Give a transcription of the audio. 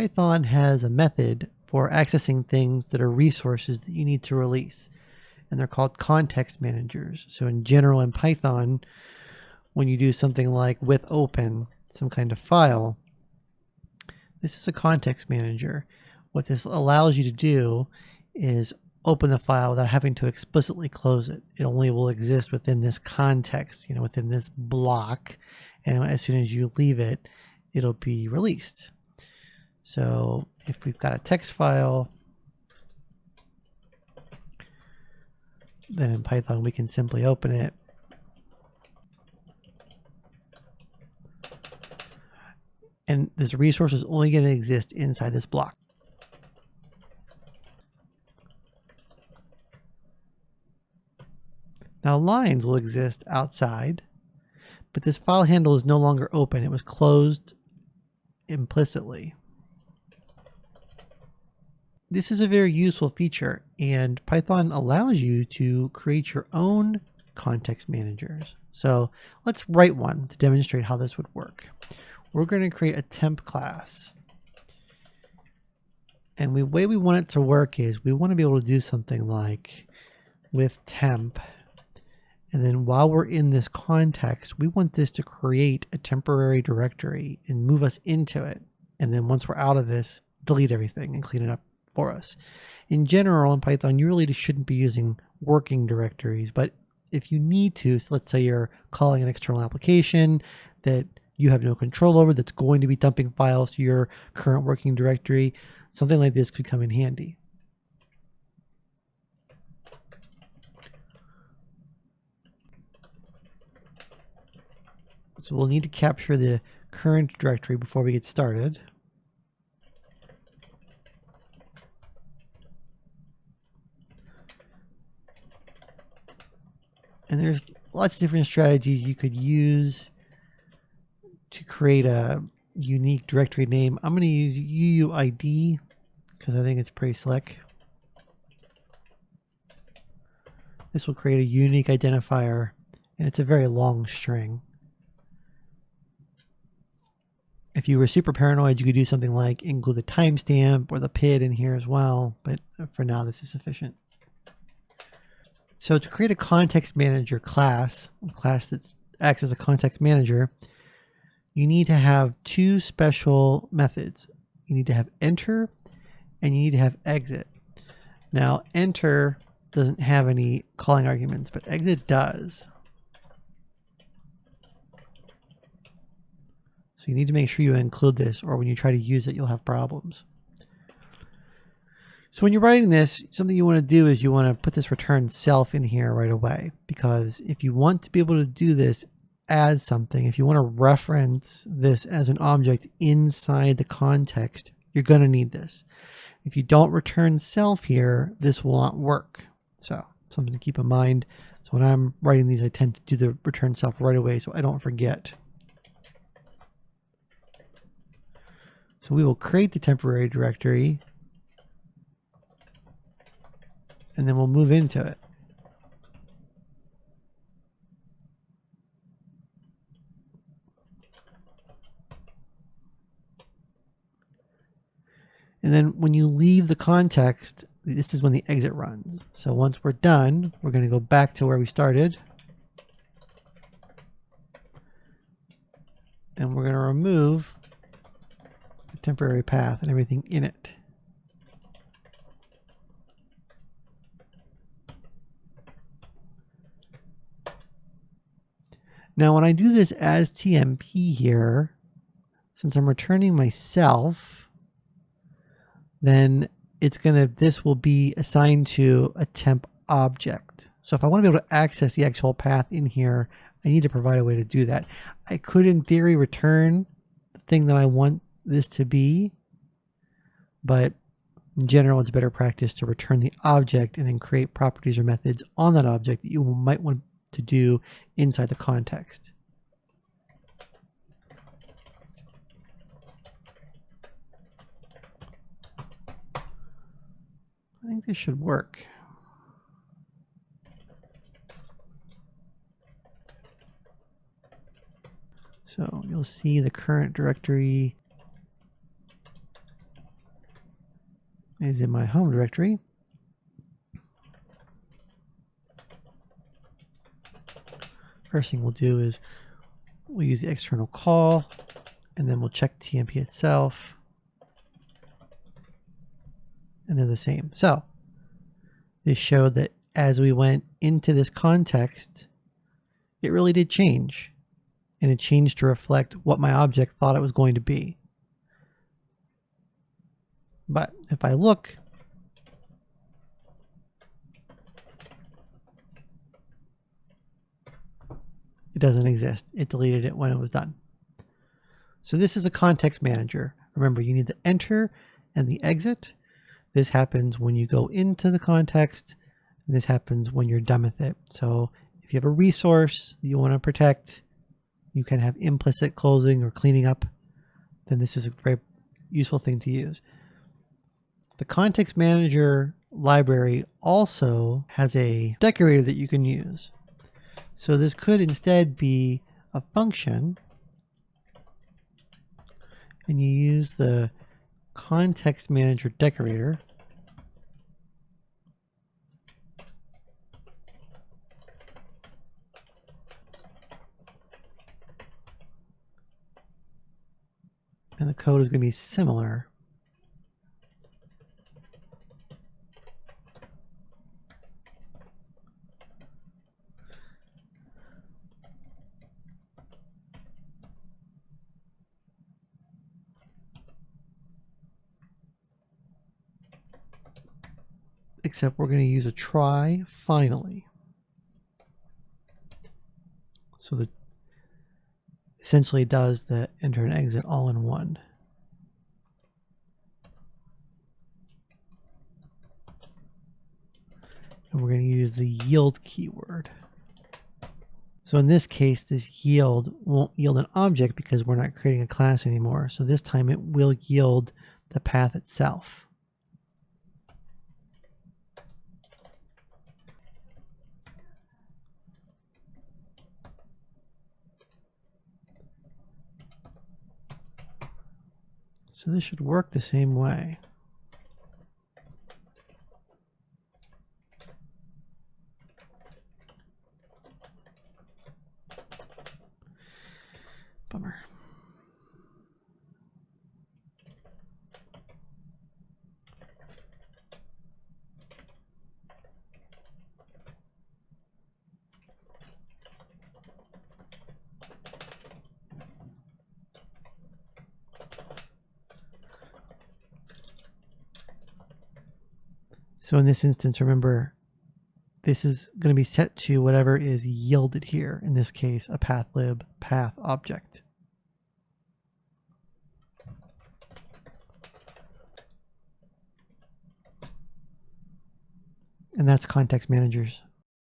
Python has a method for accessing things that are resources that you need to release, and they're called context managers. So in general in Python, when you do something like with open some kind of file, this is a context manager. What this allows you to do is open the file without having to explicitly close it. It only will exist within this context, within this block, and as soon as you leave it, it'll be released. So if we've got a text file, then in Python we can simply open it. And this resource is only going to exist inside this block. Now lines will exist outside, but this file handle is no longer open. It was closed implicitly. This is a very useful feature, and Python allows you to create your own context managers. So let's write one to demonstrate how this would work. We're going to create a temp class. And the way we want it to work is we want to be able to do something like with temp. And then while we're in this context, we want this to create a temporary directory and move us into it. And then once we're out of this, delete everything and clean it up for us. In general, in Python, you really shouldn't be using working directories, but if you need to, so let's say you're calling an external application that you have no control over that's going to be dumping files to your current working directory, something like this could come in handy. So we'll need to capture the current directory before we get started. And there's lots of different strategies you could use to create a unique directory name. I'm going to use UUID because I think it's pretty slick. This will create a unique identifier, and it's a very long string. If you were super paranoid, you could do something like include the timestamp or the PID in here as well, but for now this is sufficient. So to create a context manager class, a class that acts as a context manager, you need to have two special methods. You need to have enter and you need to have exit. Now enter doesn't have any calling arguments, but exit does. So you need to make sure you include this, or when you try to use it, you'll have problems. So when you're writing this, something you want to do is you want to put this return self in here right away, because if you want to be able to do this as something, if you want to reference this as an object inside the context, you're going to need this. If you don't return self here, this will not work. So something to keep in mind. So when I'm writing these, I tend to do the return self right away so I don't forget. So we will create the temporary directory, and then we'll move into it. And then when you leave the context, this is when the exit runs. So once we're done, we're going to go back to where we started. And we're going to remove the temporary path and everything in it. Now when I do this as TMP here, since I'm returning myself, then this will be assigned to a temp object. So if I want to be able to access the actual path in here, I need to provide a way to do that. I could in theory return the thing that I want this to be, but in general it's better practice to return the object and then create properties or methods on that object that you might want to do inside the context. I think this should work. So you'll see the current directory is in my home directory. First thing we'll do is we'll use the external call, and then we'll check TMP itself, and they're the same. So this showed that as we went into this context, it really did change, and it changed to reflect what my object thought it was going to be. But if I look, it doesn't exist. It deleted it when it was done. So this is a context manager. Remember, you need the enter and the exit. This happens when you go into the context, and this happens when you're done with it. So if you have a resource that you want to protect, you can have implicit closing or cleaning up, then this is a very useful thing to use. The context manager library also has a decorator that you can use. So this could instead be a function, and you use the context manager decorator. And the code is going to be similar. Except we're going to use a try finally. So that essentially does the enter and exit all in one. And we're going to use the yield keyword. So in this case, this yield won't yield an object because we're not creating a class anymore. So this time it will yield the path itself. So this should work the same way. Bummer. So in this instance, remember, this is going to be set to whatever is yielded here. In this case, a pathlib path object. And that's context managers.